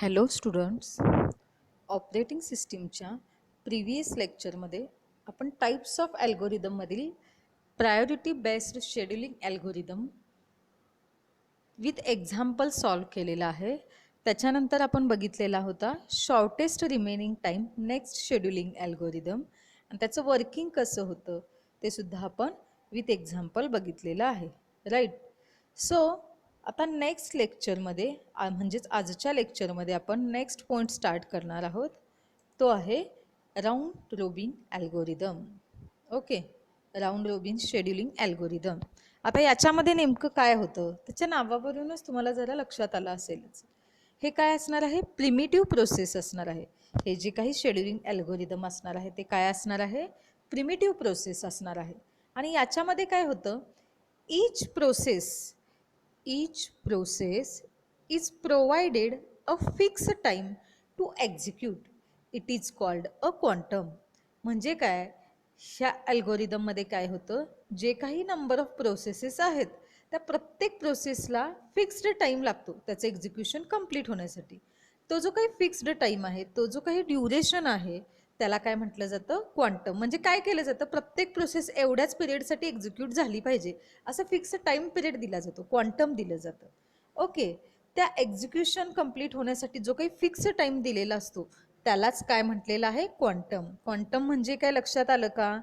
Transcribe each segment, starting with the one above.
Hello students, operating सिस्टीमच्या previous लेक्चरमध्ये आपण टाईप्स ऑफ ॲल्गोरिदममधील priority based scheduling algorithm with example solve केलेला आहे. त्याच्यानंतर आपण बघितलेला होता shortest remaining time next scheduling algorithm आणि त्याचं वर्किंग कसं होतं ते सुद्धा आपण विथ एक्झाम्पल बघितलेलं आहे. राईट. सो आता नेक्स्ट लेक्चरमध्ये म्हणजेच आजच्या लेक्चरमध्ये आपण नेक्स्ट पॉईंट स्टार्ट करणार आहोत. तो आहे round robin algorithm. Okay, round robin scheduling algorithm. आता याच्यामध्ये नेमकं काय होतं त्याच्या नावावरूनच तुम्हाला जरा लक्षात आलं असेलच. हे काय असणार आहे? प्रिमिटिव्ह प्रोसेस असणार आहे. हे जे काही शेड्युलिंग ॲल्गोरिदम असणार आहे ते काय असणार आहे? प्रिमिटिव्ह प्रोसेस असणार आहे. आणि याच्यामध्ये काय होतं, each process is provided a fixed time to execute. It is called a quantum. म्हणजे काय, ह्या अल्गोरिदममध्ये काय होतं, जे काही नंबर ऑफ प्रोसेसेस आहेत त्या प्रत्येक प्रोसेसला फिक्स्ड टाईम लागतो त्याचं एक्झिक्युशन कंप्लीट होण्यासाठी. तो जो काही फिक्स्ड टाईम आहे, तो जो काही ड्युरेशन आहे, त्याला काय म्हटलं जातं? क्वांटम. म्हणजे काय केलं जातं, प्रत्येक प्रोसेस एवढ्याच पिरियडसाठी एक्झिक्यूट झाली पाहिजे असं फिक्स टाईम पिरियड दिला जातो, क्वांटम दिलं जातं. ओके, त्या एक्झिक्युशन कंप्लीट होण्यासाठी जो काही फिक्स टाईम दिलेला असतो त्यालाच काय म्हटलेलं आहे? क्वांटम. क्वांटम म्हणजे काय, लक्षात आलं का?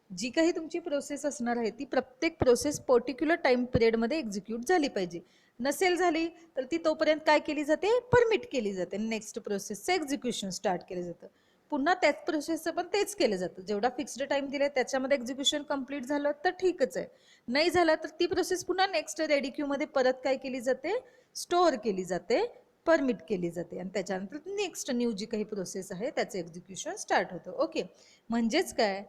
जी काही तुमची प्रोसेस असणार आहे ती प्रत्येक प्रोसेस पर्टिक्युलर टाईम पिरियडमध्ये एक्झिक्यूट झाली पाहिजे. नसेल झाली तर ती तोपर्यंत काय केली जाते? परमिट केली जाते. नेक्स्ट प्रोसेसचं एक्झिक्युशन स्टार्ट केलं जातं. पुन्हा त्याच प्रोसेसचं पण तेच केलं जातं. जेवढा फिक्स्ड टाईम दिला त्याच्यामध्ये एक्झिक्युशन कंप्लीट झालं तर ठीकच आहे, नाही झालं तर ती प्रोसेस पुन्हा नेक्स्ट रेडी क्यूमध्ये परत काय केली जाते? स्टोअर केली जाते, परमिट केली जाते आणि त्याच्यानंतर नेक्स्ट न्यू जी काही प्रोसेस आहे त्याचं एक्झिक्युशन स्टार्ट होतं. ओके, म्हणजेच काय,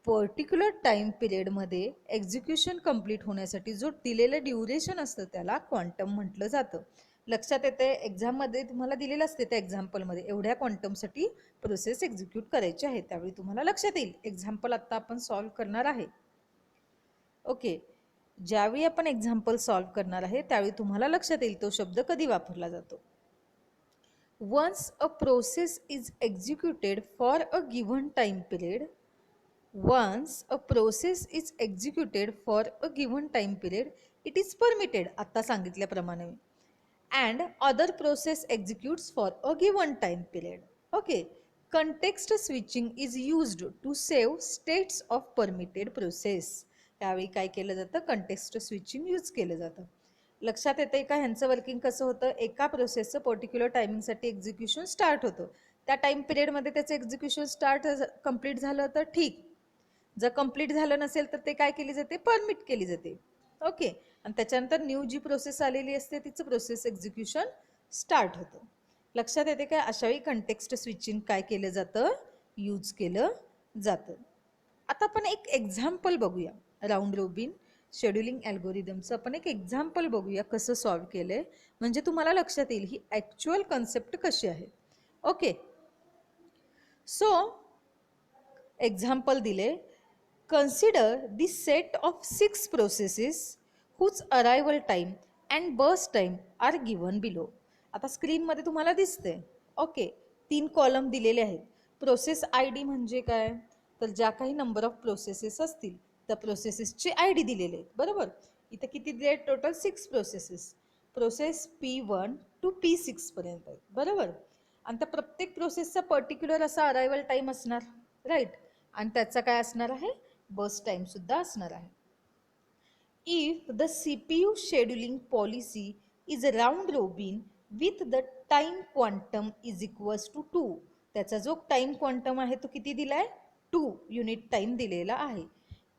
पर्टिक्युलर टाईम पिरियडमध्ये एक्झिक्युशन कंप्लीट होण्यासाठी जो दिलेलं ड्युरेशन असतं त्याला क्वांटम म्हटलं जातं. लक्षात येते? एक्झाममध्ये तुम्हाला दिलेलं असते त्या एक्झाम्पलमध्ये एवढ्या क्वांटमसाठी प्रोसेस एक्झिक्यूट करायची आहे, त्यावेळी तुम्हाला लक्षात येईल. एक्झाम्पल आत्ता आपण सॉल्व करणार आहे. ओके, ज्यावेळी आपण एक्झाम्पल सॉल्व करणार आहे त्यावेळी तुम्हाला लक्षात येईल तो शब्द कधी वापरला जातो. Once a process is executed for a given time period, once a process is executed for a given time period, it is permitted, आता सांगितल्याप्रमाणे, and other process executes for a given time period. Okay, context switching is used to save states of permitted process. त्यावेळी काय केलं जातं? Context switching use केलं जातं. लक्षात येते का ह्यांचं वर्किंग कसं होतं? एका प्रोसेसचं पर्टिक्युलर टायमिंगसाठी एक्झिक्युशन स्टार्ट होतं, त्या टाईम पिरियडमध्ये त्याचं एक्झिक्युशन कंप्लीट झालं तर ठीक, जर कंप्लीट झालं नसेल तर ते काय केली जाते? परमिट केली जाते. ओके, आणि त्याच्यानंतर न्यू जी प्रोसेस आलेली असते तिचं प्रोसेस एक्झिक्युशन स्टार्ट होतं. लक्षात येते काय? अशावेळी कंटेक्स्ट स्विचिंग काय केलं जातं? यूज केलं जातं. आता आपण एक एक्झाम्पल बघूया राऊंड रोबिन शेड्युलिंग ॲल्गोरिदमचं. आपण एक एक्झाम्पल बघूया कसं सॉल्व केलंय, म्हणजे तुम्हाला लक्षात येईल ही ॲक्च्युअल कन्सेप्ट कशी आहे. ओके, सो एक्झाम्पल दिले. Consider the set of 6 processes whose arrival time and burst time are given below. आता स्क्रीनमध्ये तुम्हाला दिसते. ओके, 3 कॉलम दिलेले आहेत. प्रोसेस आय डी म्हणजे काय, तर ज्या काही नंबर ऑफ प्रोसेसेस असतील त्या प्रोसेसेसचे आय डी दिलेले आहेत. बरोबर, इथं किती दिले आहेत? Total 6 processes. Process P1 to P6 पर्यंत आहेत. बरोबर, आणि त्या प्रत्येक प्रोसेसचा पर्टिक्युलर असा अरायवल टाईम असणार. राईट, आणि त्याचा काय असणार आहे? बर्स्ट टाइम सुद्धा असणार आहे. If the CPU scheduling policy is round robin with the time quantum is equals to 2, त्याचा जो टाइम क्वांटम आहे तो किती दिलाय? 2 युनिट टाइम दिलेला आहे.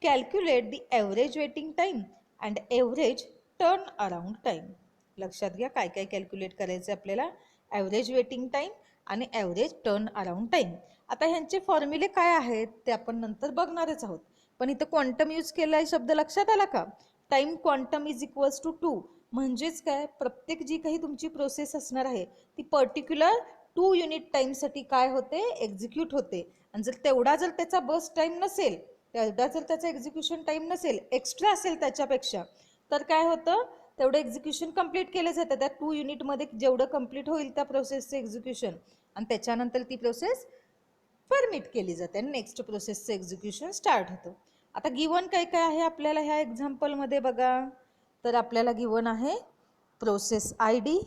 Calculate the average waiting time and average turn around time. लक्षात घ्या काय काय कॅल्क्युलेट करायचं आपल्याला? ॲव्हरेज वेटिंग टाइम आणि ॲव्हरेज टर्न अराउंड टाइम. आता ह्यांचे फॉर्म्युले काय आहेत ते आपण नंतर बघणारच आहोत, पण इथं क्वांटम यूज केला शब्द लक्षात आला का? Time quantum is equals to 2 म्हणजेच काय, प्रत्येक जी काही तुमची प्रोसेस असणार आहे ती पर्टिक्युलर 2 युनिट टाईमसाठी काय होते? एक्झिक्यूट होते. आणि जर तेवढा जर त्याचा बर्स्ट टाईम नसेल, तेवढा जर त्याचा एक्झिक्युशन टाईम नसेल, एक्स्ट्रा असेल त्याच्यापेक्षा, तर काय होतं? तेवढं एक्झिक्युशन कंप्लीट केलं जातं. त्या 2 युनिटमध्ये जेवढं कंप्लीट होईल त्या प्रोसेसचं एक्झिक्युशन, आणि त्याच्यानंतर ती प्रोसेस परमिट केली जाते आणि नेक्स्ट प्रोसेसचं एक्झिक्युशन स्टार्ट होतं. आता गिवन काय काय आहे आपल्याला ह्या एक्झाम्पलमध्ये बघा. तर आपल्याला गिवन आहे प्रोसेस ID,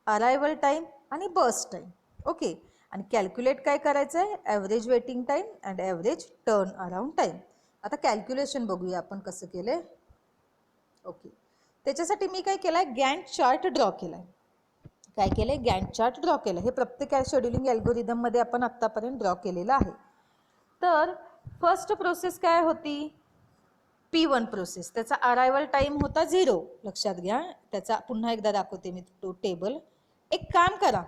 अरायवल टाईम आणि बर्स्ट टाईम. ओके, आणि कॅल्क्युलेट काय करायचं आहे, average waiting time and average turn around time. आता कॅल्क्युलेशन बघूया आपण कसं केलं. ओके, त्याच्यासाठी मी काय केलं आहे, गॅन्ट चार्ट ड्रॉ केला आहे. काय केलं आहे, गॅन्ट चार्ट ड्रॉ केलं. हे प्रत्येक शेड्युलिंग अल्गोरिदममध्ये आपण आत्तापर्यंत ड्रॉ केलेलं आहे. तर फर्स्ट प्रोसेस काय होती, P1 प्रोसेस. त्याचा अरायवल टाईम होता 0. लक्षात घ्या, त्याचा पुन्हा एकदा दाखवते मी तो टेबल. एक काम करा,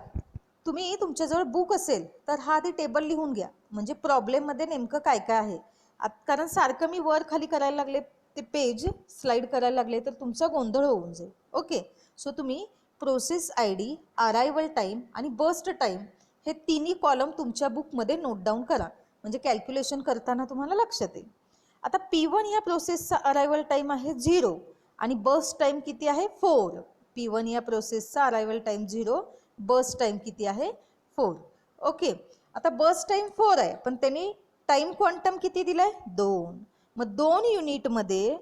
तुम्ही तुमच्याजवळ बुक असेल तर हा आधी टेबल लिहून घ्या, म्हणजे प्रॉब्लेममध्ये नेमकं काय काय आहे. कारण सारखं मी वर खाली करायला लागले, ते पेज स्लाईड करायला लागले तर तुमचा गोंधळ होऊन जाईल. ओके, सो तुम्ही प्रोसेस ID, अरायवल टाईम आणि बर्स्ट टाईम हे तिन्ही कॉलम तुमच्या बुकमध्ये नोट डाऊन करा, म्हणजे कॅल्क्युलेशन करताना तुम्हाला लक्षात येईल. आता P1 या प्रोसेसचा अरायवल टाईम आहे 0 आणि बर्स्ट टाईम किती आहे 4. P1 या प्रोसेसचा अरायवल टाईम 0, बर्स्ट टाईम किती आहे 4. ओके, आता बर्स्ट टाईम 4 आहे, पण त्यांनी टाईम क्वांटम किती दिलाय 2. मग 2 युनिटमध्ये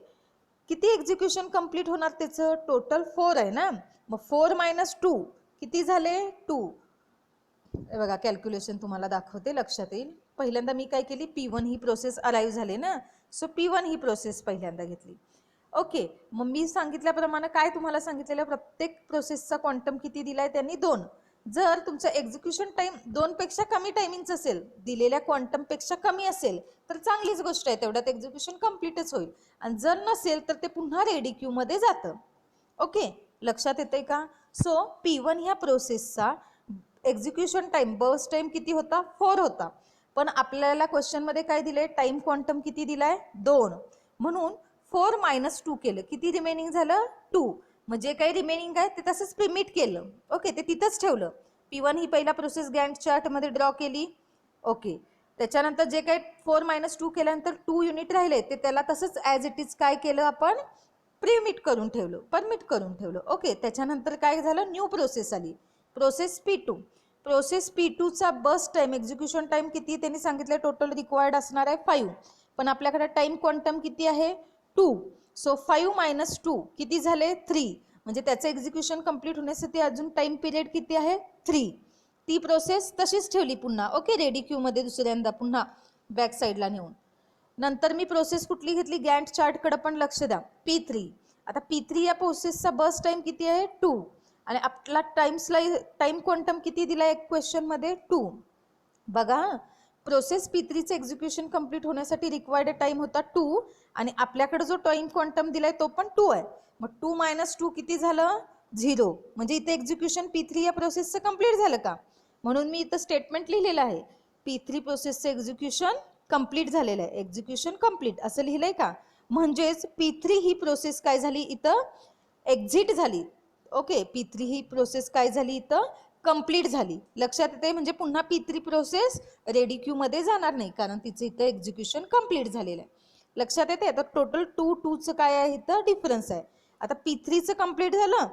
किती एक्झिक्युशन कंप्लीट होणार, त्याचं टोटल 4 आहे ना. मग 4 - 2 किती झाले 2. बघा कॅल्क्युलेशन तुम्हाला दाखवते, लक्षात येईल. पहिल्यांदा मी काय केली, P1 ही प्रोसेस अराईव्ह झाले ना, सो P1 ही प्रोसेस पहिल्यांदा घेतली. ओके, मग मी सांगितल्याप्रमाणे काय तुम्हाला सांगितलेलं, प्रत्येक प्रोसेसचा क्वांटम किती दिलाय त्यांनी 2. जर तुमचं एक्झिक्युशन टाइम 2 पेक्षा कमी टायमिंगचं असेल, दिलेल्या क्वांटम पेक्षा कमी असेल तर चांगलीच गोष्ट आहे, तेवढ्यात एक्झिक्युशन कम्प्लीटच होईल. आणि जर नसेल तर ते पुन्हा रेडी क्यू मध्ये जातं. ओके, लक्षात येतंय का. सो P1 ह्या प्रोसेसचा एक्झिक्युशन टाइम, बर्स्ट टाइम किती होता 4 होता, पण आपल्याला क्वेश्चनमध्ये काय दिलंय, टाइम क्वांटम किती दिलाय 2. म्हणून 4 - 2 केलं, किती रिमेनिंग झालं 2. म्हणजे काही रिमेनिंग आहे ते तसंच प्रिमिट केलं. ओके, ते तिथंच ठेवलं. P1 ही पहिला प्रोसेस गॅन्ट चार्टमध्ये ड्रॉ केली. ओके, त्याच्यानंतर जे काही 4 - 2 केल्यानंतर 2 युनिट राहिले ते त्याला तसंच ॲज इट इज काय केलं आपण, प्रिमिट करून ठेवलं, परमिट करून ठेवलं. ओके, त्याच्यानंतर काय झालं, न्यू प्रोसेस आली, प्रोसेस P2. प्रोसेस P2चा बर्स्ट टाइम, एक्झिक्युशन टाइम किती त्यांनी सांगितलं, टोटल रिक्वायर्ड असणार आहे 5, पण आपल्याकडे टाइम क्वांटम किती आहे 2. सो 5 - 2 किती झाले 3, म्हणजे त्याचं एक्झिक्युशन कंप्लीट होण्यासाठी अजून टाइम पिरियड किती आहे 3. ती प्रोसेस तशीच ठेवली पुन्हा. ओके, रेडी क्यू मध्ये दुसऱ्यांदा पुन्हा बॅक साईडला नेऊन. नंतर मी प्रोसेस कुठली घेतली, गॅन्ट चार्टकडे पण लक्ष द्या, P3. आता P3 या प्रोसेसचा बर्स्ट टाइम किती आहे 2 आणि आपला टाइम क्वांटम किती दिला एक क्वेश्चन मध्ये 2. बघा, प्रोसेस P3चं एक्झिक्युशन कंप्लीट होण्यासाठी रिक्वायर्ड टाइम होता 2 आणि आपल्याकडे जो टाइम क्वांटम दिलाय तो पण 2 आहे. मग 2 - 2 किती झालं 0, म्हणजे इथे एक्झिक्युशन P3 या प्रोसेसचं कंप्लीट झालं का. म्हणून मी इथं स्टेटमेंट लिहिलेलं आहे, P3 प्रोसेसचं एक्झिक्युशन कंप्लीट झालेलं आहे, एक्झिक्युशन कंप्लीट असं लिहिलंय का. म्हणजेच P3 ही प्रोसेस काय झाली इथं, एक्झिट झाली. ओके, P3 ही प्रोसेस काय झाली इथं, कंप्लीट झाली. लक्षात येते, म्हणजे पुन्हा P3 प्रोसेस रेडी क्यू मध्ये जाणार नाही, कारण तिचं इथं एक्झिक्युशन कंप्लीट झालेलं आहे. लक्षात येते. आता टोटल 2चं काय आहे इथं डिफरन्स आहे. आता P3चं कंप्लीट झालं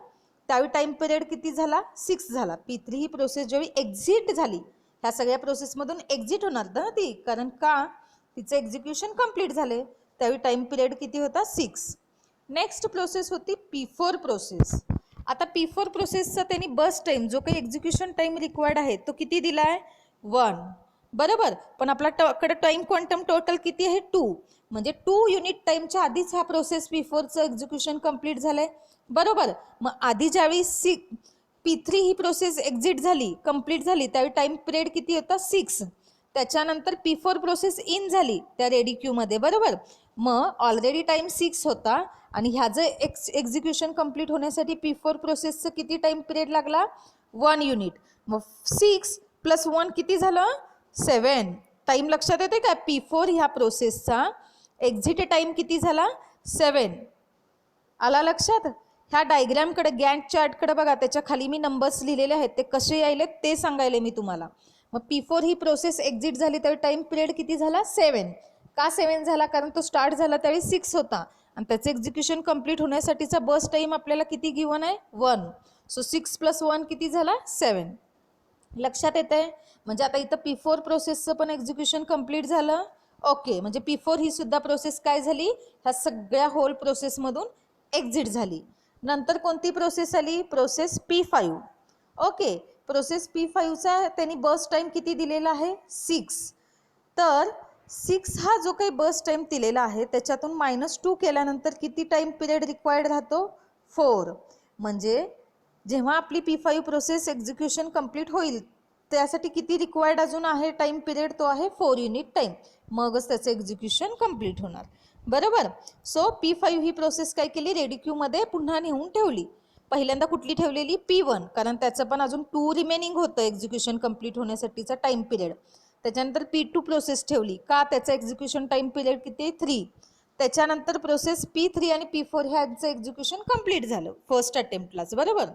त्यावेळी टाइम पिरियड किती झाला 6 झाला. P3 ही प्रोसेस जेव्हा एक्झिट झाली, ह्या सगळ्या प्रोसेसमधून एक्झिट होणार ना ती, कारण का तिचं एक्झिक्युशन कंप्लीट झाले, त्यावेळी टाइम पिरियड किती होता 6. नेक्स्ट प्रोसेस होती P4 प्रोसेस. आता P4 प्रोसेसचा त्यांनी बर्स्ट टाइम, जो काही एक्झिक्युशन टाइम रिक्वायर्ड आहे तो किती दिलाय 1, बरोबर. पण आपल्याकडे टाइम क्वांटम टोटल किती आहे 2, म्हणजे 2 युनिट टाइमच्या आधीच हा प्रोसेस P4चं एक्झिक्युशन कंप्लीट झालंय, बरोबर. मग आधी ज्यावेळी P3 ही प्रोसेस एक्झिट झाली, कंप्लीट झाली, त्यावेळी टाइम पिरियड किती होता 6. त्याच्यानंतर P4 प्रोसेस इन झाली त्या रेडी क्यू मध्ये, बरोबर. मग ऑलरेडी टाइम 6 होता आणि ह्याचं एक्झिक्युशन कंप्लीट होण्यासाठी P4 प्रोसेसचं किती टाइम पिरियड लागला 1 युनिट. मग 6 + 1 किती झालं 7 टाइम. लक्षात येते का, P4 ह्या प्रोसेसचा एक्झिट टाइम किती झाला 7. आला लक्षात. ह्या डायग्रामकडे, गॅन्ट चार्टकडे बघा, त्याच्या खाली मी नंबर्स लिहिलेले आहेत, ते कसे यायले ते सांगायले मी तुम्हाला. मग P4 ही प्रोसेस एक्झिट झाली त्यावेळी टाइम पिरियड किती झाला 7. का 7 झाला, कारण तो स्टार्ट झाला त्यावेळी 6 होता आणि त्याचं एक्झिक्युशन कंप्लीट होण्यासाठीचा बस टाईम आपल्याला किती गिवन आहे 1. सो 6 + 1 किती झाला 7. लक्षात येत आहे. म्हणजे आता इथं P4 प्रोसेसचं पण एक्झिक्युशन कंप्लीट झालं. ओके, म्हणजे P4 ही सुद्धा प्रोसेस काय झाली, ह्या सगळ्या होल प्रोसेसमधून एक्झिट झाली. नंतर कोणती प्रोसेस आली, प्रोसेस P5. ओके, प्रोसेस P5चा त्यांनी बस टाईम किती दिलेला आहे 6. तर 6 हा जो काही बस टाईम दिलेला आहे त्याच्यातून -2 केल्यानंतर किती टाईम पिरियड रिक्वायर्ड राहतो 4. म्हणजे जेव्हा आपली P5 प्रोसेस एक्झिक्युशन कंप्लीट होईल त्यासाठी किती रिक्वायर्ड अजून आहे टाईम पिरियड, तो आहे 4 युनिट टाईम. मगच त्याचं एक्झिक्युशन कंप्लीट होणार. बरोबर. सो P5 ही प्रोसेस काय केली, रेडी क्यूमध्ये पुन्हा नेऊन ठेवली. पहिल्यांदा कुठली ठेवलेली P1, कारण त्याचं पण अजून 2 रिमेनिंग होतं एक्झिक्युशन कंप्लीट होण्यासाठीचा टाईम पिरियड. त्याच्यानंतर P2 प्रोसेस ठेवली का, त्याचा एक्झिक्युशन टाईम पिरियड किती 3. त्याच्यानंतर प्रोसेस P3 आणि P4 ह्यांचं एक्झिक्युशन कंप्लीट झालं फर्स्ट अटेम्प्टलाच. बरोबर.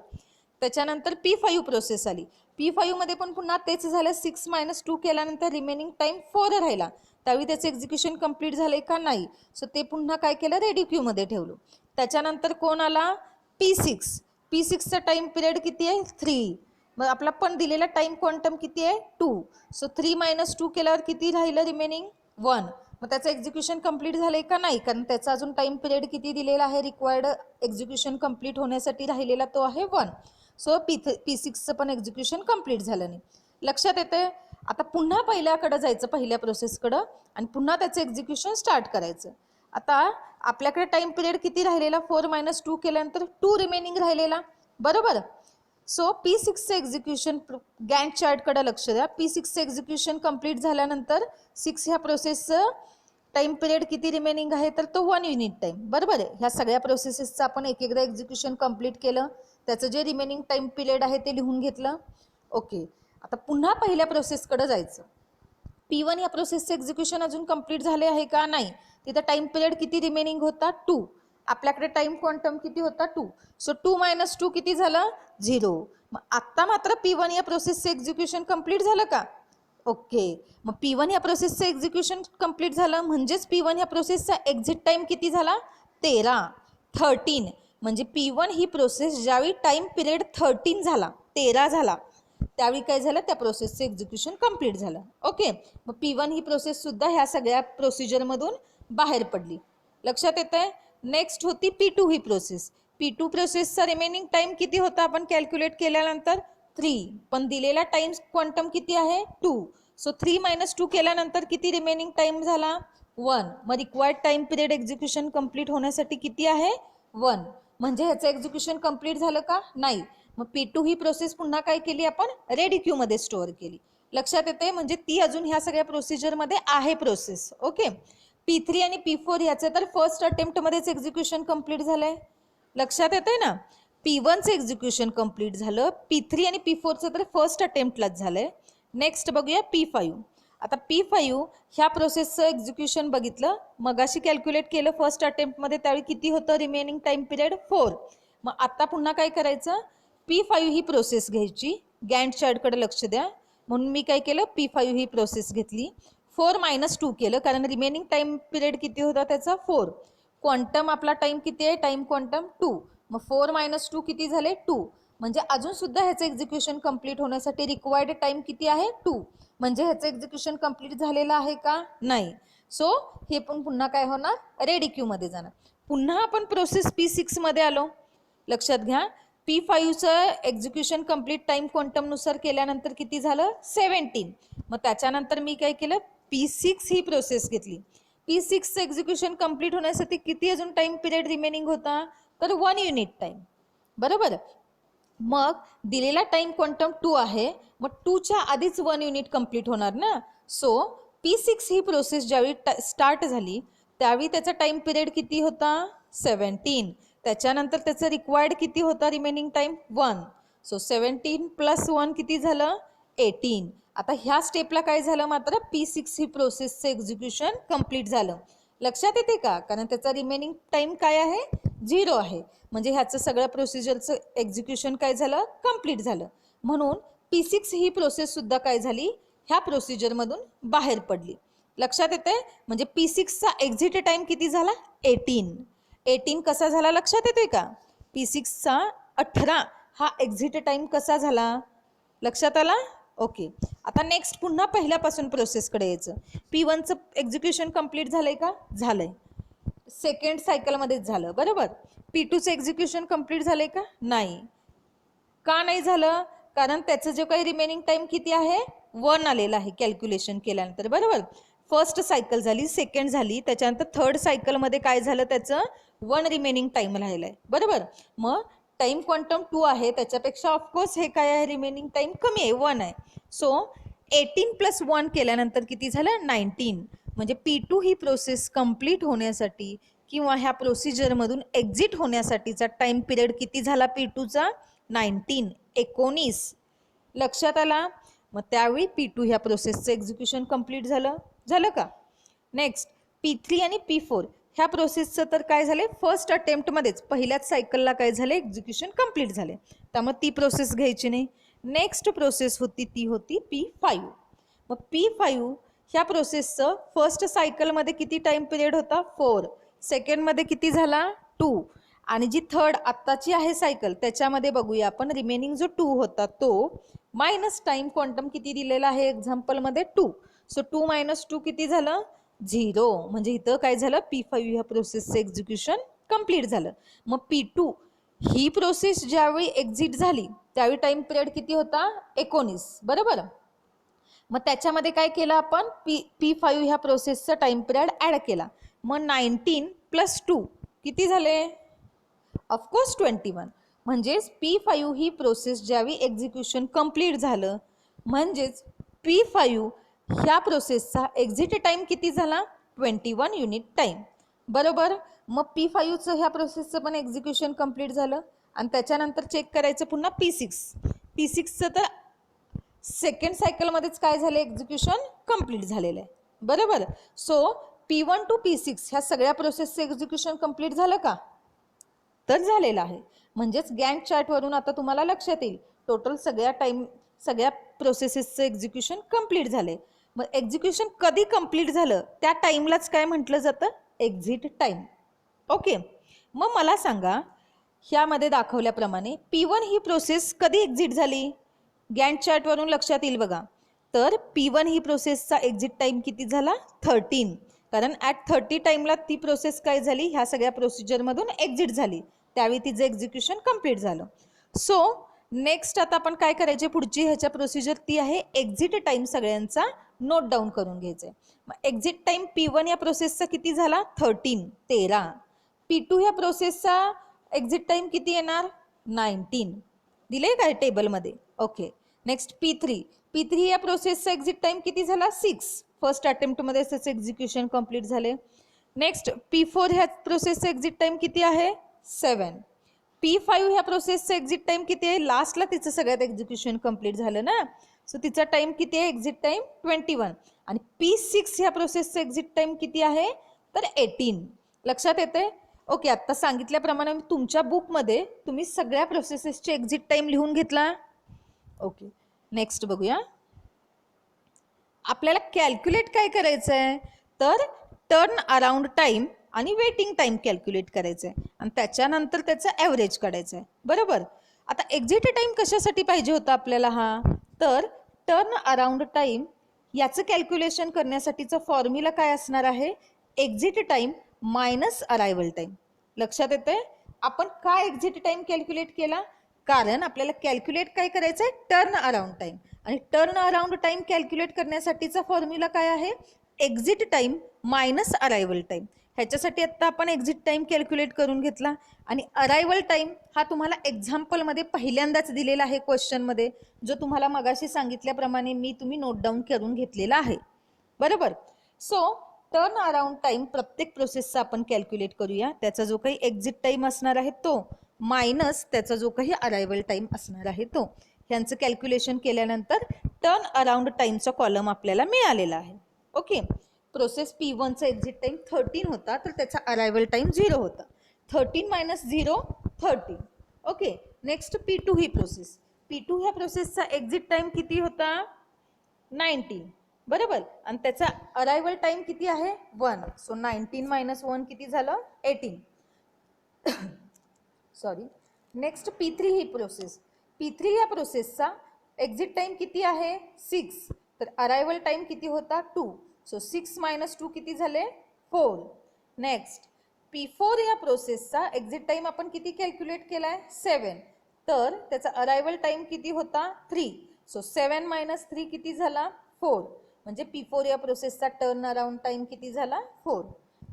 त्याच्यानंतर P5 प्रोसेस आली. P5 मध्ये पण पुन्हा तेच झालं, 6 - 2 केल्यानंतर रिमेनिंग टाईम 4 राहिला. त्यावेळी त्याचं एक्झिक्युशन कंप्लीट झालंय का नाही. सो ते पुन्हा काय केलं, रेडी क्यूमध्ये ठेवलं. त्याच्यानंतर कोण आला, P6. P6चा टाईम पिरियड किती आहे 3. मग आपला पण दिलेला टाईम क्वांटम किती आहे 2. सो 3 - 2 केल्यावर किती राहिलं रिमेनिंग 1. मग त्याचं एक्झिक्युशन कंप्लीट झालंय का नाही, कारण त्याचा अजून टाईम पिरियड किती दिलेला आहे रिक्वायर्ड एक्झिक्युशन कंप्लीट होण्यासाठी राहिलेला, तो आहे 1. सो P6चं पण एक्झिक्युशन कंप्लीट झालं नाही. लक्षात येतंय. आता पुन्हा पहिल्याकडं जायचं, पहिल्या प्रोसेसकडं, आणि पुन्हा त्याचं एक्झिक्युशन स्टार्ट करायचं. आता आपल्याकडे टाईम पिरियड किती राहिलेला 4 - 2 केल्यानंतर 2 रिमेनिंग राहिलेला. बरोबर. सो P6चं एक्झिक्युशन, गॅन्ट चार्टकडे लक्ष द्या. P6चं एक्झिक्युशन कंप्लीट झाल्यानंतर 6 ह्या प्रोसेसचं टाईम पिरियड किती रिमेनिंग आहे, तर तो 1 युनिट टाईम. बरोबर आहे. ह्या सगळ्या प्रोसेसेसचं आपण एक एकदा एक्झिक्युशन कंप्लीट केलं, त्याचं जे रिमेनिंग टाईम पिरियड आहे ते लिहून घेतलं. ओके, आता पुन्हा पहिल्या प्रोसेसकडे जायचं. P1 या प्रोसेसचं एक्झिक्युशन अजून कंप्लीट झाले आहे का नाही. तिथं टाईम पिरियड किती रिमेनिंग होता 2. आपल्याकडे टाईम क्वांटम किती होता 2. सो 2 - 2 किती झालं 0. मग आत्ता मात्र P1 या प्रोसेसचं एक्झिक्युशन कंप्लीट झालं का. ओके, मग P1 या प्रोसेसचं एक्झिक्युशन कंप्लीट झालं म्हणजेच P1 या प्रोसेसचा एक्झिट टाईम किती झाला 13. म्हणजे P1 ही प्रोसेस ज्यावेळी टाईम पिरियड 13 झाला 13 झाला त्यावेळी काय झालं, त्या प्रोसेसचं एक्झिक्युशन कंप्लीट झालं. ओके, मग P1 ही प्रोसेस सुद्धा ह्या सगळ्या प्रोसिजरमधून बाहेर पडली. लक्षात येत आहे. नेक्स्ट होती P2 ही प्रोसेस. P2 प्रोसेसचा रिमेनिंग टाईम किती होता आपण कॅल्क्युलेट केल्यानंतर 3, पण दिलेला टाईम क्वांटम किती आहे 2. सो 3 - 2 केल्यानंतर किती रिमेनिंग टाईम झाला 1. मग required time period execution complete होण्यासाठी किती आहे 1. म्हणजे ह्याचं एक्झिक्युशन कंप्लीट झालं का नाही. मग P2 ही प्रोसेस पुन्हा काय केली आपण, रेडी क्यूमध्ये स्टोअर केली. लक्षात येते. म्हणजे ती अजून ह्या सगळ्या प्रोसिजरमध्ये आहे प्रोसेस. ओके, P3 आणि P4 ह्याचं तर फर्स्ट अटेम्प्टमध्येच एक्झिक्युशन कंप्लीट झालंय. लक्षात येते ना. P1चं एक्झिक्युशन कंप्लीट झालं, P3 आणि P4चं तर फर्स्ट अटेम्प्टलाच झालंय. नेक्स्ट बघूया P5. आता P5 ह्या प्रोसेसचं एक्झिक्युशन बघितलं, मगाशी कॅल्क्युलेट केलं फर्स्ट अटेम्प्टमध्ये, त्यावेळी किती होतं रिमेनिंग टाईम पिरियड 4. मग आता पुन्हा काय करायचं, P5 ही प्रोसेस घ्यायची. गॅन्ट चार्टकडे लक्ष द्या. म्हणून मी काय केलं, P5 ही प्रोसेस घेतली. 4 - 2 केलं, कारण रिमेनिंग टाईम पिरियड किती होता त्याचा 4. क्वांटम आपला टाईम किती आहे, टाईम क्वांटम 2. मग 4 - 2 किती झाले 2. म्हणजे अजून सुद्धा ह्याचं एक्झिक्युशन कंप्लीट होण्यासाठी रिक्वायर्ड टाईम किती आहे 2. म्हणजे ह्याचं एक्झिक्युशन कंप्लीट झालेलं आहे का नाही. सो हे पण पुन्हा काय होणार, रेडी क्यूमध्ये जाणार. पुन्हा आपण प्रोसेस P6 मध्ये आलो. लक्षात घ्या. P5चं एक्झिक्युशन कंप्लीट टाईम क्वांटमनुसार केल्यानंतर किती झालं 17. मग त्याच्यानंतर मी काय केलं, P6 ही प्रोसेस घेतली. P6चं एक्झिक्युशन कंप्लीट होण्यासाठी किती अजून टाईम पिरियड रिमेनिंग होता, तर 1 युनिट टाईम. बरोबर. मग दिलेला टाईम क्वांटम 2 आहे, मग 2च्या आधीच 1 युनिट कंप्लीट होणार ना. सो P6 ही प्रोसेस ज्यावेळी स्टार्ट झाली त्यावेळी त्याचा टाईम पिरियड किती होता 17. त्याच्यानंतर त्याचं रिक्वायर्ड किती होता रिमेनिंग टाईम 1. सो 17 + 1 किती झालं 18. आता ह्या स्टेपला काय झालं, मात्र P6 ही प्रोसेसचं एक्झिक्युशन कंप्लीट झालं. लक्षात येते का, कारण त्याचा रिमेनिंग टाईम काय आहे 0 आहे. म्हणजे ह्याचं सगळ्या प्रोसिजरचं एक्झिक्युशन काय झालं, कंप्लीट झालं. म्हणून P6 ही प्रोसेस सुद्धा काय झाली, ह्या प्रोसिजरमधून बाहेर पडली. लक्षात येते. म्हणजे P6चा एक्झिट टाईम किती झाला 18. 18 कसा झाला लक्षात येतोय का? P6चा 18 हा एक्झिट टाइम कसा झाला लक्षात आला? ओके. आता नेक्स्ट पुन्हा पहिल्यापासून प्रोसेसकडे यायचं. P1चं एक्झिक्युशन कंप्लीट झालंय का? झालंय. सेकंड सायकलमध्येच झालं बरोबर. P2चं एक्झिक्युशन कंप्लीट झालंय का? नाही. का नाही झालं? कारण त्याचं जे काही रिमेनिंग टाइम किती आहे 1 आलेला आहे कॅल्क्युलेशन केल्यानंतर बरोबर. फर्स्ट सायकल झाली, सेकंड झाली, त्याच्यानंतर थर्ड सायकलमध्ये काय झालं त्याचं 1 रिमेनिंग टाइम राहिलाय बरोबर. मग टाइम क्वांटम 2 आहे, त्याच्यापेक्षा ऑफकोर्स हे काय आहे रिमेनिंग टाइम कमी आहे 1 आहे. सो 18 + 1 केल्यानंतर किती झालं 19. म्हणजे P2 ही प्रोसेस कंप्लीट होण्यासाठी किंवा ह्या प्रोसिजरमधून एक्झिट होण्यासाठीचा टाइम पिरियड किती झाला P2चा 19. लक्षात आला? मग त्यावेळी P2 ह्या प्रोसेसचं एक्झिक्युशन कंप्लीट झालं का? नेक्स्ट P3 आणि P4 ह्या प्रोसेसचं तर काय झाले फर्स्ट अटेम्प्टमध्येच पहिल्याच सायकलला काय झाले एक्झिक्युशन कंप्लीट झाले, त्यामुळे ती प्रोसेस घ्यायची नाही. नेक्स्ट प्रोसेस होती ती होती P5. मग P5 ह्या प्रोसेसचं फर्स्ट सायकलमध्ये किती टाइम पिरियड होता 4, सेकंडमध्ये किती झाला 2, आणि जी थर्ड आत्ताची आहे सायकल त्याच्यामध्ये बघूया आपण रिमेनिंग जो 2 होता तो मायनस टाइम क्वांटम किती दिलेला आहे एक्झाम्पलमध्ये 2. सो 2 - 2 किती झालं 0. म्हणजे इथं काय झालं P5 ह्या प्रोसेसचं एक्झिक्युशन कंप्लीट झालं. मग P2 ही प्रोसेस ज्यावेळी एक्झिट झाली त्यावेळी टाइम पिरियड किती होता 19 बरोबर. मग त्याच्यामध्ये काय केलं आपण P5 ह्या प्रोसेसचा टाइम पिरियड ॲड केला. मग 19 + 2 किती झाले ऑफकोर्स 21. म्हणजेच P5 ही प्रोसेस ज्यावेळी एक्झिक्युशन कंप्लीट झालं म्हणजेच P5 ह्या प्रोसेसचा एक्झिट टाइम किती झाला 21 युनिट टाइम बरोबर. मग P5चं ह्या प्रोसेसचं पण एक्झिक्युशन कंप्लीट झालं आणि त्याच्यानंतर चेक करायचं पुन्हा P6चं तर सेकंड सायकलमध्येच काय झालं एक्झिक्युशन कंप्लीट झालेलं आहे बरोबर. सो P1 to P6 ह्या सगळ्या प्रोसेसचं एक्झिक्युशन कंप्लीट झालं का? तर झालेलं आहे. म्हणजेच गॅन्ट चार्टवरून आता तुम्हाला लक्षात येईल टोटल सगळ्या प्रोसेसेसचं एक्झिक्युशन कंप्लीट झाले. मग एक्झिक्युशन कधी कंप्लीट झालं त्या टाईमलाच काय म्हटलं जातं एक्झिट टाईम. ओके. मग मला सांगा ह्यामध्ये दाखवल्याप्रमाणे P1 ही प्रोसेस कधी एक्झिट झाली गॅन्ट चार्टवरून लक्षात येईल बघा. तर P1 ही प्रोसेसचा एक्झिट टाईम किती झाला 13. कारण ॲट 30 टाईमला ती प्रोसेस काय झाली ह्या सगळ्या प्रोसिजरमधून एक्झिट झाली त्यावेळी तिचं एक्झिक्युशन कंप्लीट झालं. सो नेक्स्ट आता आपण काय करायचे पुढची ह्याच्या प्रोसिजर ती आहे एक्झिट टाईम सगळ्यांचा नोट डाऊन करून घ्यायचं आहे. मग एक्झिट टाईम P1 या प्रोसेसचा किती झाला 13. P2 ह्या प्रोसेसचा एक्झिट टाईम किती येणार 19 दिले काय टेबलमध्ये. ओके. नेक्स्ट P3 या प्रोसेसचा एक्झिट टाईम किती झाला 6. फर्स्ट अटेम्प्टमध्ये त्याचं एक्झिक्युशन कंप्लीट झाले. नेक्स्ट P4 ह्या प्रोसेसचा एक्झिट टाईम किती आहे 7. P5 ह्या प्रोसेसचा एक्झिट टाईम किती आहे लास्टला तिचं सगळ्यात एक्झिक्युशन कंप्लीट झालं ना. सो तिचा टाईम किती आहे एक्झिट टाईम 21. आणि P6 ह्या प्रोसेसचा एक्झिट टाईम किती आहे तर 18. लक्षात येते. ओके. आत्ता सांगितल्याप्रमाणे तुमच्या बुकमध्ये तुम्ही सगळ्या प्रोसेसेसचे एक्झिट टाईम लिहून घेतला. ओके. नेक्स्ट बघूया. आपल्याला कॅल्क्युलेट काय करायचं आहे तर टर्न अराउंड टाईम आणि वेटिंग टाईम कॅल्क्युलेट करायचं आहे आणि त्याच्यानंतर त्याचं ॲव्हरेज काढायचं आहे बरोबर. आता एक्झिट टाईम कशासाठी पाहिजे होता आपल्याला हा तर टर्न अराउंड टाईम याचं कॅल्क्युलेशन करण्यासाठीचा फॉर्म्युला काय असणार आहे exit time minus arrival time. लक्षात येते. आपण काय एक्झिट टाईम कॅल्क्युलेट केला कारण आपल्याला कॅल्क्युलेट काय करायचं आहे टर्न अराउंड टाईम आणि टर्न अराउंड टाईम कॅल्क्युलेट करण्यासाठीचा फॉर्म्युला काय आहे exit time minus arrival time. ह्याच्यासाठी आत्ता आपण एक्झिट टाईम कॅल्क्युलेट करून घेतला आणि अरायवल टाईम हा तुम्हाला एक्झाम्पलमध्ये पहिल्यांदाच दिलेला आहे क्वेश्चनमध्ये जो तुम्हाला मगाशी सांगितल्याप्रमाणे तुम्ही नोट डाऊन करून घेतलेला आहे बरोबर. सो टर्न अराउंड टाईम प्रत्येक प्रोसेसचा आपण कॅल्क्युलेट करूया. त्याचा जो काही एक्झिट टाईम असणार आहे तो मायनस त्याचा जो काही अरायवल टाईम असणार आहे तो. ह्यांचं कॅल्क्युलेशन केल्यानंतर टर्न अराउंड टाईमचा कॉलम आपल्याला मिळालेला आहे. ओके. प्रोसेस P1चा एक्झिट टाईम 13 होता तर त्याचा अरायवल टाईम 0 होता. 13 - 0 13. ओके. नेक्स्ट P2 ही प्रोसेस. P2 ह्या प्रोसेसचा एक्झिट टाईम किती होता 19 बरोबर आणि त्याचा अरायवल टाईम किती आहे 1. सो 19 - 1 किती झालं 18. सॉरी. नेक्स्ट P3 ही प्रोसेस. P3 या प्रोसेसचा एक्झिट टाइम किती आहे 6. तर अरायवल टाइम किती होता 2. सो 6 - 2 किती झाले 4. नेक्स्ट P4 या प्रोसेसचा एक्झिट टाइम आपण किती कॅल्क्युलेट केलाय 7. तर त्याचा अरायवल टाइम किती होता 3. सो 7 - 3 किती झाला 4. म्हणजे P4 या प्रोसेसचा टर्न अराउंड टाइम किती झाला 4.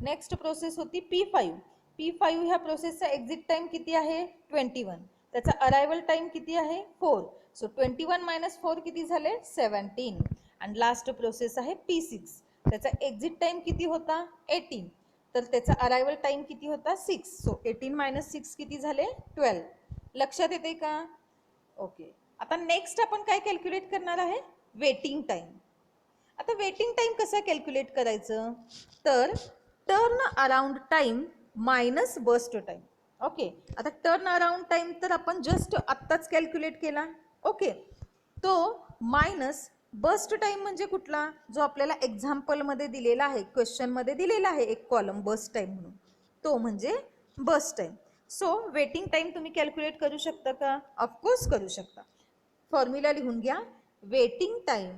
नेक्स्ट प्रोसेस होती P5. P5 ह्या प्रोसेसचा एक्झिट टाइम किती आहे 21. त्याचा अरायवल टाइम किती आहे 4. सो 21 - 4 किती झाले 17. आणि लास्ट प्रोसेस आहे P6. त्याचा एक्झिट टाइम किती होता 18. तर त्याचा अरायवल टाइम किती होता 6. सो 18 - 6 किती झाले 12. लक्षात येते का? ओके. आता नेक्स्ट आपण काय कॅल्क्युलेट करणार आहे वेटिंग टाइम. आता वेटिंग टाइम कसं कॅल्क्युलेट करायचं तर turn around time minus burst time. Okay. आता टर्न अराउंड टाइम तर आपण जस्ट आत्ताच कॅल्क्युलेट केला. ओके. तो मायनस बर्स्ट टाइम म्हणजे कुठला जो आपल्याला एक्झाम्पलमध्ये दिलेला आहे क्वेश्चनमध्ये दिलेला आहे एक कॉलम बर्स्ट टाइम म्हणून तो म्हणजे burst time. So waiting time तुम्ही कॅल्क्युलेट करू शकता का? ऑफकोर्स करू शकता. फॉर्म्युला लिहून घ्या. Waiting time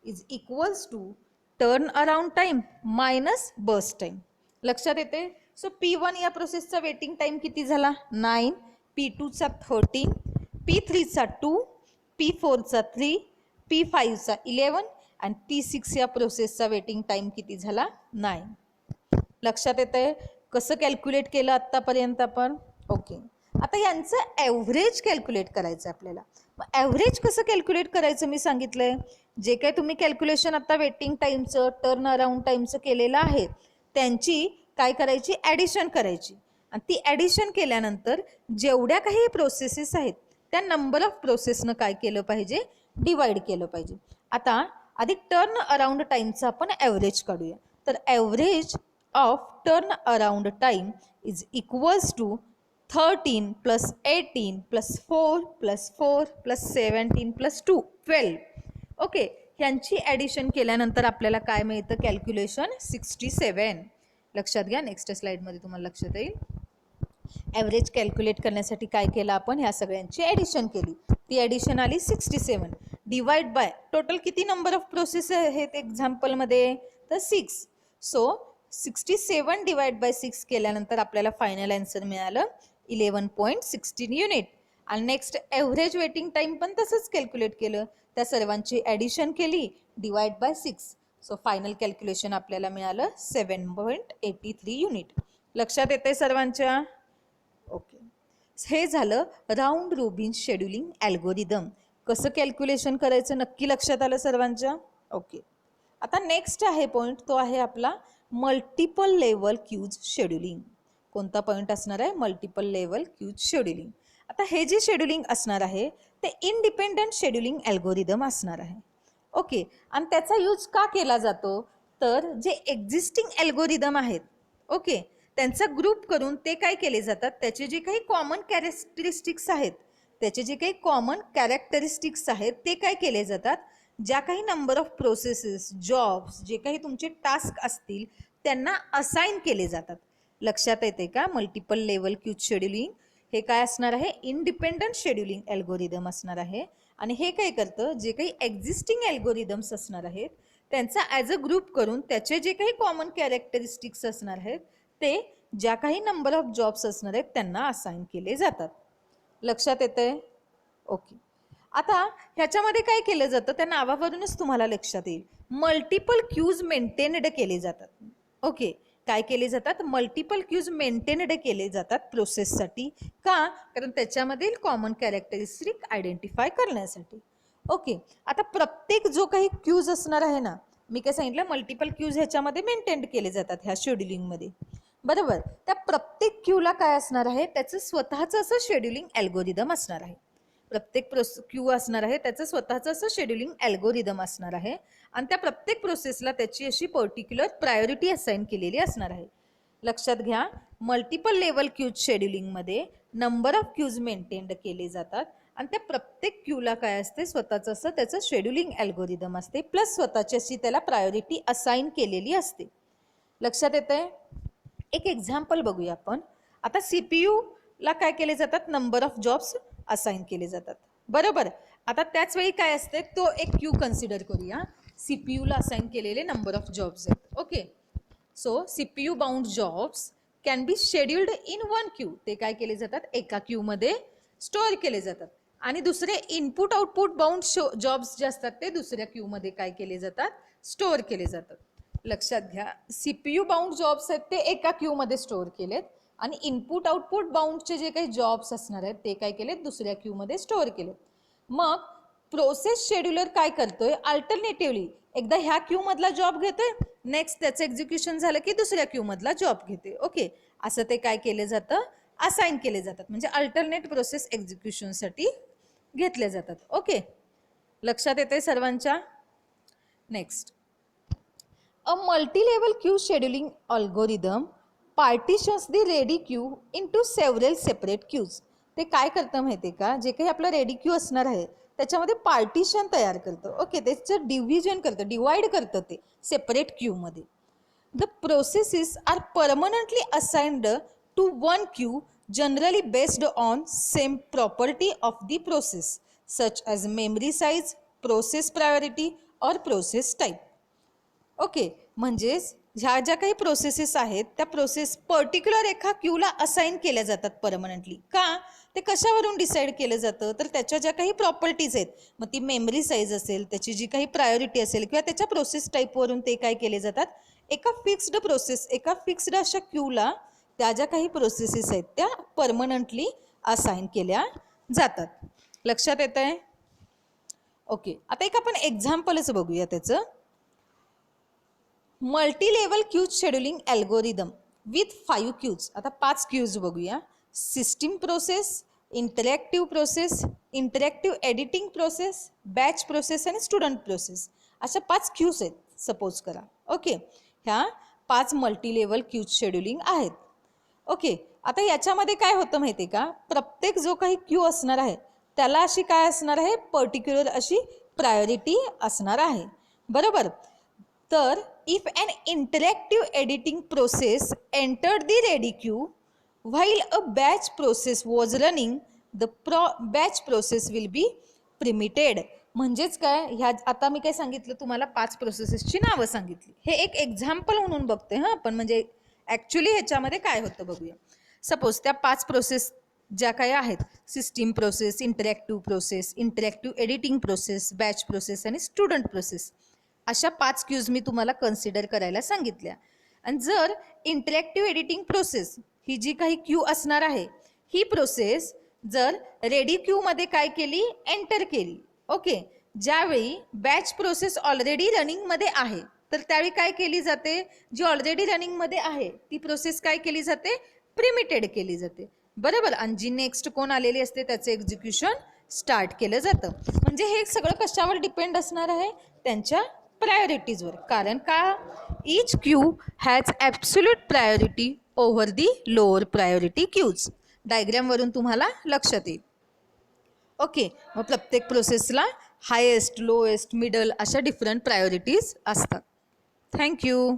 is equals to turn around time minus burst time. लक्षात येते? सो P1 या प्रोसेसचा वेटिंग टाइम किती झाला 9. P2चा 13. P3चा 2. P4चा 3. P5चा 11 आणि P6 या प्रोसेसचा वेटिंग टाइम किती झाला 9. लक्षात येते कसं कॅल्क्युलेट केलं आत्तापर्यंत आपण? ओके. आता यांचं ॲव्हरेज कॅल्क्युलेट करायचं आपल्याला. मग ॲव्हरेज कसं कॅल्क्युलेट करायचं मी सांगितलंय. जे काही तुम्ही कॅल्क्युलेशन आता वेटिंग टाईमचं टर्न अराउंड टाईमचं केलेलं आहे त्यांची काय करायची ॲडिशन करायची. आणि ती ॲडिशन केल्यानंतर जेवढ्या काही प्रोसेसेस आहेत त्या नंबर ऑफ प्रोसेसनं काय केलं पाहिजे डिवाइड केलं पाहिजे. आता आधी टर्न अराउंड टाईमचं आपण ॲव्हरेज काढूया. तर average of turn around time is equals to 13 + 18 + 4 + 4 + 17 + 2 12. Okay. ह्यांची ॲडिशन केल्यानंतर आपल्याला काय मिळतं कॅल्क्युलेशन 67. लक्षात घ्या. नेक्स्ट स्लाइडमध्ये तुम्हाला लक्षात येईल. ॲव्हरेज कॅल्क्युलेट करण्यासाठी काय केलं आपण ह्या सगळ्यांची ॲडिशन केली. ती ॲडिशन आली 67 डिवाइड बाय टोटल किती नंबर ऑफ प्रोसेस आहेत एक्झाम्पलमध्ये तर 6. सो 67 डिवाइड बाय 6 केल्यानंतर आपल्याला फायनल आन्सर मिळालं 11.16 युनिट. आणि नेक्स्ट ॲव्हरेज वेटिंग टाइम पण तसंच कॅल्क्युलेट केलं. त्या सर्वांची ॲडिशन केली divide by 6. So final calculation आपल्याला मिळालं 7.83 युनिट. लक्षात येते सर्वांच्या? ओके. हे झालं राऊंड रोबिन शेड्युलिंग ॲल्गोरिदम. कसं कॅल्क्युलेशन करायचं नक्की लक्षात आलं सर्वांच्या? ओके. आता नेक्स्ट आहे पॉईंट तो आहे आपला मल्टिपल लेवल क्यूज शेड्युलिंग. कोणता पॉईंट असणार आहे मल्टिपल लेवल क्यूज शेड्युलिंग. आता हे जे शेड्युलिंग असणार आहे ते इंडिपेंडंट शेड्युलिंग ॲल्गोरिदम असणार आहे. ओके. आणि त्याचा यूज का केला जातो तर जे एक्झिस्टिंग ॲल्गोरिदम आहेत ओके त्यांचा ग्रुप करून ते काय केले जातात त्याचे जे काही कॉमन कॅरेक्टरिस्टिक्स आहेत ते काय केले जातात ज्या काही नंबर ऑफ प्रोसेसेस जॉब्स जे काही तुमचे टास्क असतील त्यांना असाइन केले जातात. लक्षात येते का? मल्टिपल लेवल क्यूज शेड्युलिंग हे काय असणार आहे इंडिपेंडंट शेड्युलिंग ॲल्गोरिदम असणार आहे. आणि हे काय करतं जे काही एक्झिस्टिंग ॲल्गोरिदम्स असणार आहेत त्यांचा ॲज अ ग्रुप करून त्याचे जे काही कॉमन कॅरेक्टरिस्टिक्स असणार आहेत ते ज्या काही नंबर ऑफ जॉब्स असणार आहेत त्यांना असाइन केले जातात. लक्षात येतंय? ओके. आता ह्याच्यामध्ये काय केलं जातं त्या नावावरूनच तुम्हाला लक्षात येईल मल्टिपल क्यूज मेंटेन्ड केले जातात. ओके. काय केले जातात मल्टिपल क्यूज मेंटेन्ड केले जातात प्रोसेससाठी. का? कारण त्याच्यामधील कॉमन कॅरेक्टरिस्टिक आयडेंटिफाय करण्यासाठी. ओके. आता प्रत्येक जो काही क्यूज असणार आहे ना मी काय सांगितलं मल्टिपल क्यूज ह्याच्यामध्ये मेंटेन केले जातात ह्या शेड्युलिंगमध्ये बरोबर. त्या प्रत्येक क्यूला काय असणार आहे त्याचं स्वतःचं असं शेड्युलिंग ॲल्गोरिदम असणार आहे. प्रत्येक क्यू असणार आहे त्याचं स्वतःचं असं शेड्युलिंग ॲल्गोरिदम असणार आहे. आणि त्या प्रत्येक प्रोसेसला त्याची अशी पर्टिक्युलर प्रायोरिटी असाइन केलेली असणार आहे. लक्षात घ्या मल्टिपल लेवल क्यूज शेड्युलिंगमध्ये नंबर ऑफ क्यूज मेंटेन्ड केले जातात आणि त्या प्रत्येक क्यूला काय असते स्वतःचं असं त्याचं शेड्युलिंग ॲल्गोरिदम असते प्लस स्वतःची अशी त्याला प्रायोरिटी असाइन केलेली असते. लक्षात येतंय? एक एक्झाम्पल बघूया आपण. आता CPU ला काय केले जातात, नंबर ऑफ जॉब्स असाइन केले जातात, बरोबर. आता त्याच वेळी काय असते, तो एक क्यू कन्सिडर करूया. CPU ला असाइन केलेले नंबर ऑफ जॉब्स आहेत. Okay, so CPU bound jobs can be scheduled in one Q. ते काय केले जातात, एका क्यू मध्ये स्टोअर केले जातात. आणि दुसरे इनपुट आउटपुट बाउंड जॉब्स जे असतात ते दुसऱ्या क्यू मध्ये काय केले जातात, स्टोअर केले जातात. लक्षात घ्या, CPU बाउंड जॉब्स आहेत ते एका क्यू मध्ये स्टोअर केलेत आणि इनपुट आउटपुट बाउंडचे जे काही जॉब्स असणार आहेत ते काय केलेत, दुसऱ्या क्यू मध्ये स्टोअर केलेत. मग प्रोसेस शेड्युलर काय करतोय, अल्टरनेटिव्हली एकदा ह्या क्यू मधला जॉब घेतोय, नेक्स्ट त्याचं एक्झिक्युशन झालं की दुसऱ्या क्यू मधला जॉब घेते. ओके, असं ते काय केलं जातं, असाइन केले जातात, म्हणजे अल्टरनेट प्रोसेस एक्झिक्युशनसाठी घेतले जातात. ओके, लक्षात येते सर्वांच्या. Next, a multi level queue scheduling algorithm partitions the ready queue into several separate queues. ते काय करतं माहिती आहे का, जे काही आपलं रेडी क्यू असणार आहे त्याच्यामध्ये पार्टिशन तयार करतं. ओके, त्याचं डिव्हिजन करतं, डिवाइड करतं ते सेपरेट क्यू मध्ये. The processes are permanently assigned to one queue, generally based on same property of the process such as memory size, process priority और प्रोसेस टाईप. ओके, म्हणजेच ह्या ज्या काही प्रोसेसेस आहेत त्या प्रोसेस पर्टिक्युलर एका क्यूला असाइन केल्या जातात परमनंटली. का, ते कशावरून डिसाईड केलं जातं, तर त्याच्या ज्या काही प्रॉपर्टीज आहेत, मग ती मेमरी साईज असेल, त्याची जी काही प्रायोरिटी असेल किंवा त्याच्या प्रोसेस टाईपवरून ते काय केले जातात, एका फिक्स्ड प्रोसेस, एका फिक्स्ड अशा क्यूला त्या ज्या काही प्रोसेसेस आहेत त्या परमनंटली असाइन केल्या जातात. लक्षात येत आहे. ओके, आता एक आपण एक्झाम्पलच बघूया त्याचं. Multi level queues scheduling algorithm with 5 queues. आता 5 क्यूज बघूया. System process, interactive process, interactive editing process, batch process आणि स्टुडंट प्रोसेस, अशा 5 क्यूज आहेत सपोज करा. ओके, ह्या 5 मल्टी-लेवल क्यूज शेड्यूलिंग आहेत. ओके, आता याच्यामध्ये काय होतं माहिती आहे का, प्रत्येक जो काही क्यू असणार आहे त्याला अशी काय असणार आहे, पर्टिक्युलर अशी प्रायोरिटी असणार आहे, बरोबर. तर if an interactive editing process entered the ready queue while a batch process was running, the batch process will be permitted. म्हणजेच काय, ह्या आता मी काय सांगितलं तुम्हाला, 5 प्रोसेसेसची नावं सांगितली. हे एक एक्झाम्पल म्हणून बघते हां आपण, म्हणजे ॲक्च्युली ह्याच्यामध्ये काय होतं बघूया. सपोज त्या 5 प्रोसेस ज्या काही आहेत, system process, interactive process, interactive editing process, batch process आणि स्टुडंट प्रोसेस, अशा 5 क्यूज मी तुम्हाला कन्सिडर करायला सांगितल्या. आणि जर इंटरॅक्टिव्ह एडिटिंग प्रोसेस ही जी काही क्यू असणार आहे, ही प्रोसेस जर रेडी क्यूमध्ये काय केली, एंटर केली. ओके, ज्यावेळी बॅच प्रोसेस ऑलरेडी रनिंगमध्ये आहे तर त्यावेळी काय केली जाते, जी ऑलरेडी रनिंगमध्ये आहे ती प्रोसेस काय केली जाते, प्रिमिटेड केली जाते, बरोबर. आणि जी नेक्स्ट कोण आलेली असते त्याचं एक्झिक्युशन स्टार्ट केलं जातं. म्हणजे हे सगळं कशावर डिपेंड असणार आहे, त्यांच्या प्रायोरिटीजवर. कारण का, each queue has absolute priority over the lower priority queues. डायग्रॅमवरून तुम्हाला लक्षात येईल. ओके, मग प्रत्येक प्रोसेसला हायेस्ट, लोएस्ट, मिडल अशा डिफरंट प्रायोरिटीज असतात. थँक्यू.